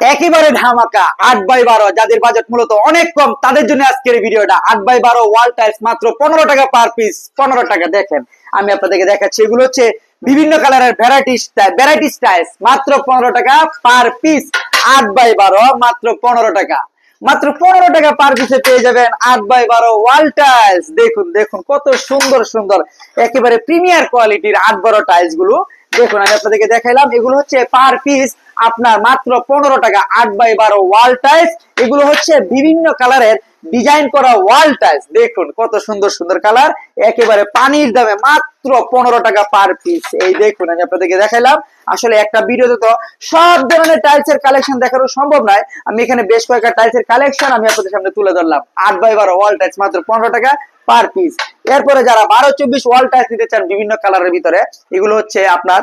একেবারে ধামাকা 8x12 যাদের বাজেট মূলত অনেক কম তাদের জন্য আজকের এই ভিডিওটা। 8x12 ওয়াল টাইলস মাত্র 15 টাকা পার পিস। 15 টাকা। দেখেন আমি আপনাদেরকে দেখাচ্ছি, এগুলো হচ্ছে বিভিন্ন কালারের ভ্যারাইটি টাইলস মাত্র 15 টাকা পার পিস। 8x12 মাত্র 15 টাকা। মাত্র 15 টাকা পার পিসে পেয়ে যাবেন 8x12 ওয়াল টাইলস। দেখুন দেখুন কত সুন্দর সুন্দর একেবারে প্রিমিয়ার কোয়ালিটির 8x12 টাইলস গুলো। দেখুন আমি আপনাদেরকে দেখাইলাম, এগুলো হচ্ছে পার পিস আপনার মাত্র 15 টাকা। 8x12 ওয়াল টাইলস, এগুলো হচ্ছে বিভিন্ন কালারের ডিজাইন করা ওয়াল টাইলস। দেখুন কত সুন্দর সুন্দর কালার, একেবারে পানির দামে মাত্র 15 টাকা পার পিস। এই দেখুন আমি আপনাদেরকে দেখাইলাম। আসলে একটা ভিডিওতে তো সব ধরনের টাইলসের কালেকশন দেখানো সম্ভব নয়, আমি এখানে বেশ কয়েকটা টাইলসের কালেকশন আমি আপনাদের সামনে তুলে ধরলাম। 8x12 ওয়াল টাইলস মাত্র 15 টাকা পার পিস। এরপরে যারা 12-24 ওয়াল টাইলস নিতে চান বিভিন্ন কালারের ভিতরে, এগুলো হচ্ছে আপনার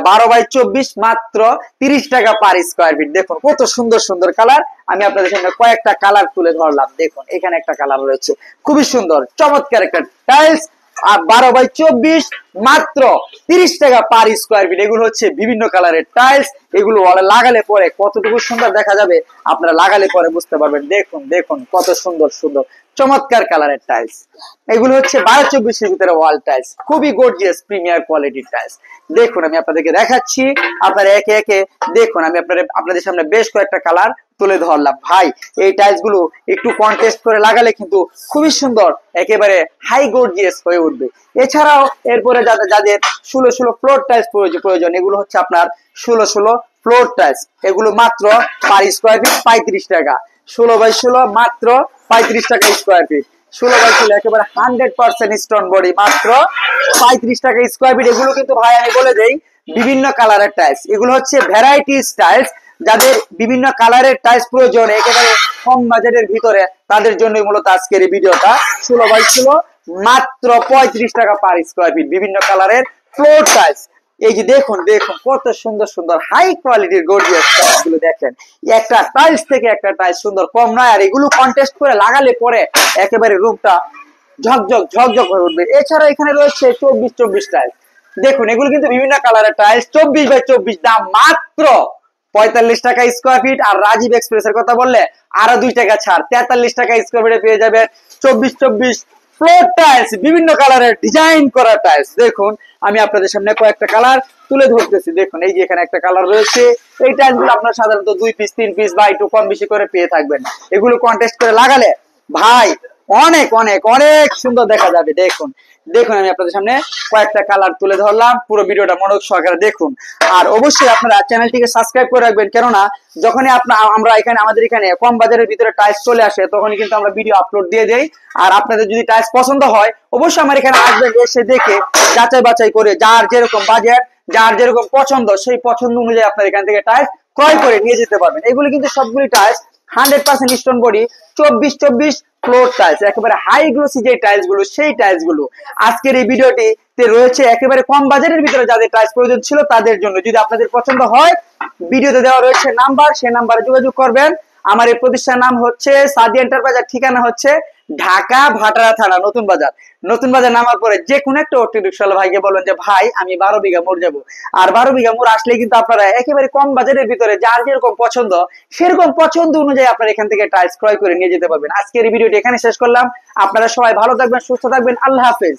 12x24 মাত্র 30 টাকা পার স্কয়ার ফিট। দেখুন কত সুন্দর সুন্দর কালার, আমি আপনাদের সামনে কয়েকটা কালার তুলে ধরলাম। দেখুন এখানে একটা কালার রয়েছে খুবই সুন্দর চমৎকার একটা টাইলস, আর 12x24 মাত্র 30 টাকা পার স্কয়ার ফিট। এগুলো হচ্ছে বিভিন্ন কালারের টাইলস, এগুলো লাগালে পরে কতটুকু সুন্দর দেখা যাবে আপনারা লাগালে পরে বুঝতে পারবেন। দেখুন দেখুন কত সুন্দর সুন্দর চমৎকার কালারের টাইলস, এগুলো হচ্ছে 12-24 এর ভিতরে ওয়াল টাইলস, খুবই গর্জিয়াস প্রিমিয়ার কোয়ালিটির টাইলস। দেখুন আমি আপনাদেরকে দেখাচ্ছি, আপনারা একে একে দেখুন। আমি আপনাদের সামনে বেশ কয়েকটা কালার তুলে ধরলাম। ভাই এই টাইলস গুলো একটু কন্টেস্ট করে লাগালে কিন্তু খুবই সুন্দর একেবারে হাই গর্জিয়াস হয়ে উঠবে। এছাড়াও এরপরে যাদের 16 ফ্লোর টাইলস প্রয়োজন, এগুলো হচ্ছে আপনার 16 ফ্লোর টাইলস, এগুলো মাত্র পার স্কয়ার ফিট 35 টাকা। 16x16 মাত্র 35 টাকা স্কয়ার ফিট। 16x16 একেবারে 100% স্টোন বডি মাত্র 35 টাকা স্কয়ার ফিট। এগুলো কিন্তু ভাই আমি বলে দেই বিভিন্ন কালারের টাইলস, এগুলো হচ্ছে ভ্যারাইটি টাইলস। যাদের বিভিন্ন কালারের টাইলস প্রয়োজন একেবারে কম বাজেটের ভিতরে, তাদের জন্য মূলত আজকের এই ভিডিওটা। 16x16 মাত্র 35 টাকা পার স্কয়ার ফিট, বিভিন্ন কালারের ফ্লোর টাইলস। এই যে দেখুন দেখুন কত সুন্দর সুন্দর হাই কোয়ালিটির গর্জিয়াস টাইলস গুলো। দেখেন একটা টাইলস থেকে একটা টাইলস সুন্দর কম নয়, আর এগুলো কন্টেস্ট করে লাগালে পরে একেবারে রূপটা ঝকঝক ঝকঝক হয়ে উঠবে। এছাড়া এখানে রয়েছে 24x24 টাইলস। দেখুন এগুলো কিন্তু বিভিন্ন কালারের টাইলস, 24x24, দাম মাত্র 45 টাকা স্কয়ার ফিট। আর রাজীব এক্সপ্রেস এর কথা বললে আরো 2 টাকা ছাড়, 43 টাকা স্কয়ার ফিটে পেয়ে যাবেন 24x24 ফ্লোর টাইলস, বিভিন্ন কালারের ডিজাইন করা টাইলস। দেখুন আমি আপনাদের সামনে কয়েকটা কালার তুলে ধরতেছি। দেখুন এই যে এখানে একটা কালার রয়েছে, এই টাইলসগুলো আপনারা সাধারণত 2 পিস 3 পিস বা একটু কম বেশি করে পেয়ে থাকবেন। এগুলো কন্টেস্ট করে লাগালে ভাই অনেক অনেক অনেক সুন্দর দেখা যাবে। দেখুন দেখুন আমি আপনাদের সামনে কয়েকটা কালার তুলে ধরলাম, পুরো ভিডিওটা মনোযোগ সহকারে দেখুন। আর অবশ্যই আপনারা চ্যানেলটিকে সাবস্ক্রাইব করে রাখবেন, কেননা যখনই আমরা আমাদের এখানে কম বাজারের ভিতরে টাইলস চলে আসে তখনই কিন্তু আমরা ভিডিও আপলোড দিয়ে দেই। আর আপনাদের যদি টাইলস পছন্দ হয় অবশ্যই আমার এখানে আসবেন, এসে দেখে যাচাই বাছাই করে যার যেরকম বাজেট যার যেরকম পছন্দ সেই পছন্দ অনুযায়ী আপনার এখান থেকে টাইলস ক্রয় করে নিয়ে যেতে পারবেন। এগুলি কিন্তু সবগুলি tiles 100% stone body 24x24 floor tiles, একেবারে হাই গ্লোসি যে টাইলস গুলো সেই টাইলস গুলো। আজকের এই ভিডিওটিতে রয়েছে একেবারে কম বাজেটের ভিতরে যাদের টাইলস প্রয়োজন ছিল তাদের জন্য। যদি আপনাদের পছন্দ হয় ভিডিওতে দেওয়া রয়েছে নাম্বার, সেই নাম্বারে যোগাযোগ করবেন। আমার এই প্রতিষ্ঠানের নাম হচ্ছে সাদি এন্টারপ্রাইজ, ঠিকানা হচ্ছে ঢাকা ভাটারা থানা নতুন বাজার। নতুন বাজার নামার পরে যে কোনো একটা অটো রিকশাওয়ালা ভাইকে বলুন যে ভাই আমি 12 বিঘা মোড় যাবো। আর 12 বিঘা মোড় আসলে কিন্তু আপনারা একেবারে কম বাজেটের ভিতরে যার যেরকম পছন্দ সেরকম পছন্দ অনুযায়ী আপনারা এখান থেকে টাইলস ক্রয় করে নিয়ে যেতে পারবেন। আজকের এই ভিডিওটি এখানে শেষ করলাম। আপনারা সবাই ভালো থাকবেন, সুস্থ থাকবেন, আল্লাহ হাফেজ।